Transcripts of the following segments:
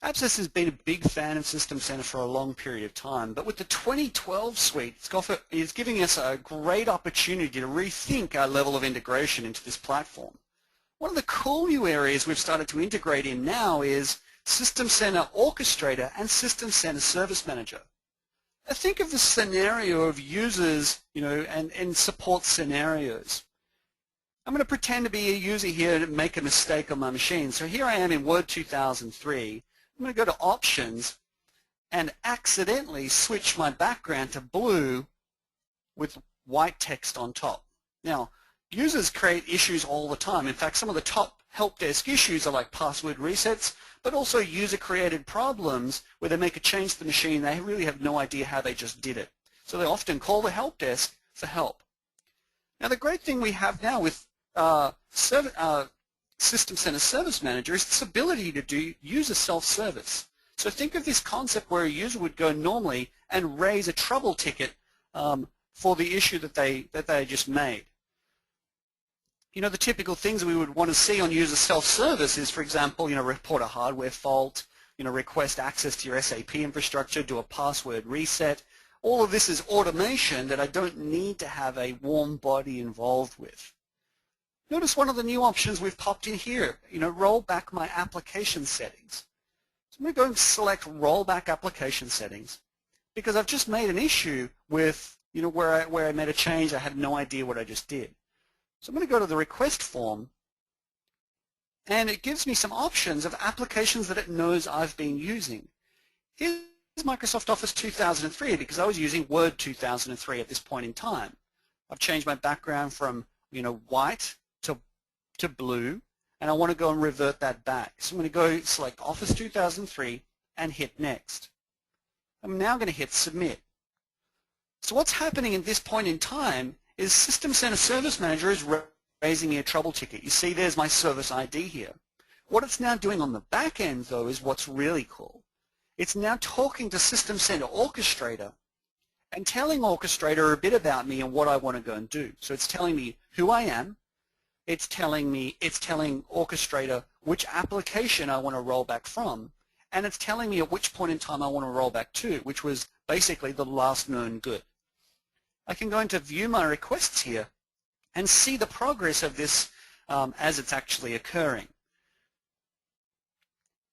AppSense has been a big fan of System Center for a long period of time, but with the 2012 suite, it's giving us a great opportunity to rethink our level of integration into this platform. One of the cool new areas we've started to integrate in now is System Center Orchestrator and System Center Service Manager. Now think of the scenario of users, and support scenarios. I'm going to pretend to be a user here and make a mistake on my machine. So here I am in Word 2003. I'm going to go to Options and accidentally switch my background to blue with white text on top. Now, users create issues all the time. In fact, some of the top help desk issues are like password resets, but also user-created problems where they make a change to the machine. They really have no idea how they just did it. So they often call the help desk for help. Now, the great thing we have now with System Center Service Manager is this ability to do user self-service. So think of this concept where a user would go normally and raise a trouble ticket for the issue that they just made. The typical things we would want to see on user self-service is, for example, report a hardware fault, request access to your SAP infrastructure, do a password reset. All of this is automation that I don't need to have a warm body involved with. Notice one of the new options we've popped in here, roll back my application settings. So I'm going to go and select roll back application settings because I've just made an issue with, where I made a change. I had no idea what I just did. So I'm going to go to the request form, and it gives me some options of applications that it knows I've been using. Here's Microsoft Office 2003 because I was using Word 2003 at this point in time. I've changed my background from white to blue, and I want to go and revert that back. So I'm going to go select Office 2003 and hit Next. I'm now going to hit Submit. So what's happening at this point in time is System Center Service Manager is raising me a trouble ticket. You see there's my service ID here. What it's now doing on the back end, though, is what's really cool. It's now talking to System Center Orchestrator and telling Orchestrator a bit about me and what I want to go and do. So it's telling me who I am. It's telling Orchestrator which application I want to roll back from, and it's telling me at which point in time I want to roll back to, which was basically the last known good. I can go into view my requests here and see the progress of this as it's actually occurring.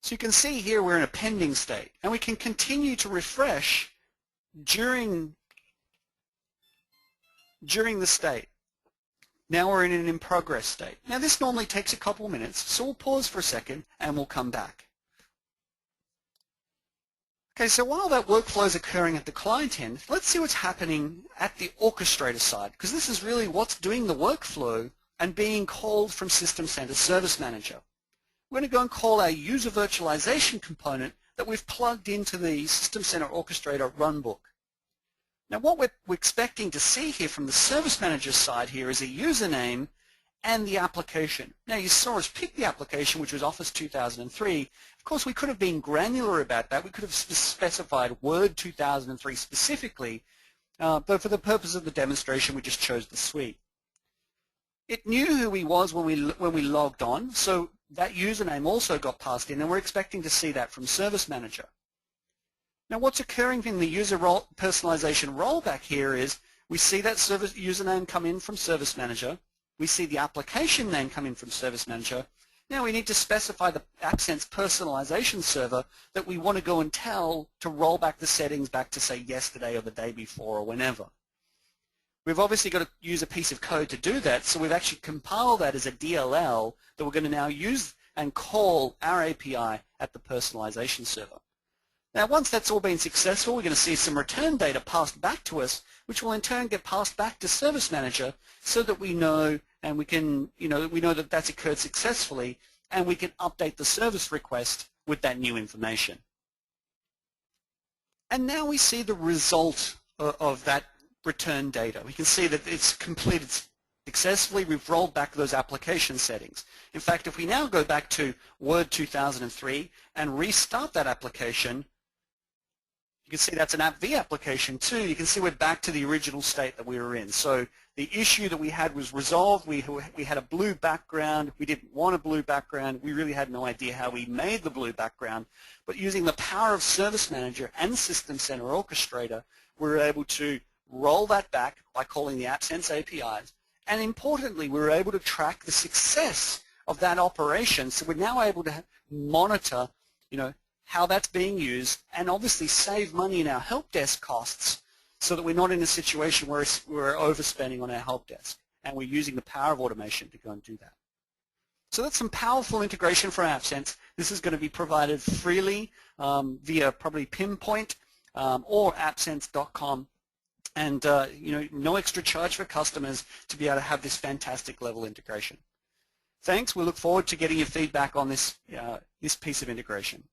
So you can see here we're in a pending state, and we can continue to refresh during the state. Now we're in an in progress state. Now this normally takes a couple minutes, so we'll pause for a second and we'll come back. Okay, so while that workflow is occurring at the client end, let's see what's happening at the orchestrator side, because this is really what's doing the workflow and being called from System Center Service Manager. We're going to go and call our user virtualization component that we've plugged into the System Center Orchestrator runbook. Now what we're expecting to see here from the Service Manager side here is a username and the application. Now you saw us pick the application, which was Office 2003. Of course, we could have been granular about that. We could have specified Word 2003 specifically, but for the purpose of the demonstration, we just chose the suite. It knew who he was when we logged on, so that username also got passed in, and we're expecting to see that from Service Manager. Now what's occurring in the user personalization rollback here is we see that service username come in from Service Manager. We see the application name come in from Service Manager. Now we need to specify the AppSense personalization server that we want to go and tell to roll back the settings back to, say, yesterday or the day before or whenever. We've obviously got to use a piece of code to do that, so we've actually compiled that as a DLL that we're going to now use and call our API at the personalization server. Now once that's all been successful, we're going to see some return data passed back to us, which will in turn get passed back to Service Manager so that we know and we can, we know that that's occurred successfully, and we can update the service request with that new information. And now we see the result of that return data. We can see that it's completed successfully. We've rolled back those application settings. In fact, if we now go back to Word 2003 and restart that application, You can see that's an AppV application too. You can see we're back to the original state that we were in. So the issue that we had was resolved. We had a blue background. We didn't want a blue background. We really had no idea how we made the blue background. But using the power of Service Manager and System Center Orchestrator, we were able to roll that back by calling the AppSense APIs. And importantly, we were able to track the success of that operation. So we're now able to monitor, how that's being used, and obviously save money in our help desk costs so that we're not in a situation where we're overspending on our help desk, and we're using the power of automation to go and do that. So that's some powerful integration for AppSense. This is going to be provided freely via probably Pinpoint or appsense.com, and no extra charge for customers to be able to have this fantastic level integration. Thanks. We look forward to getting your feedback on this piece of integration.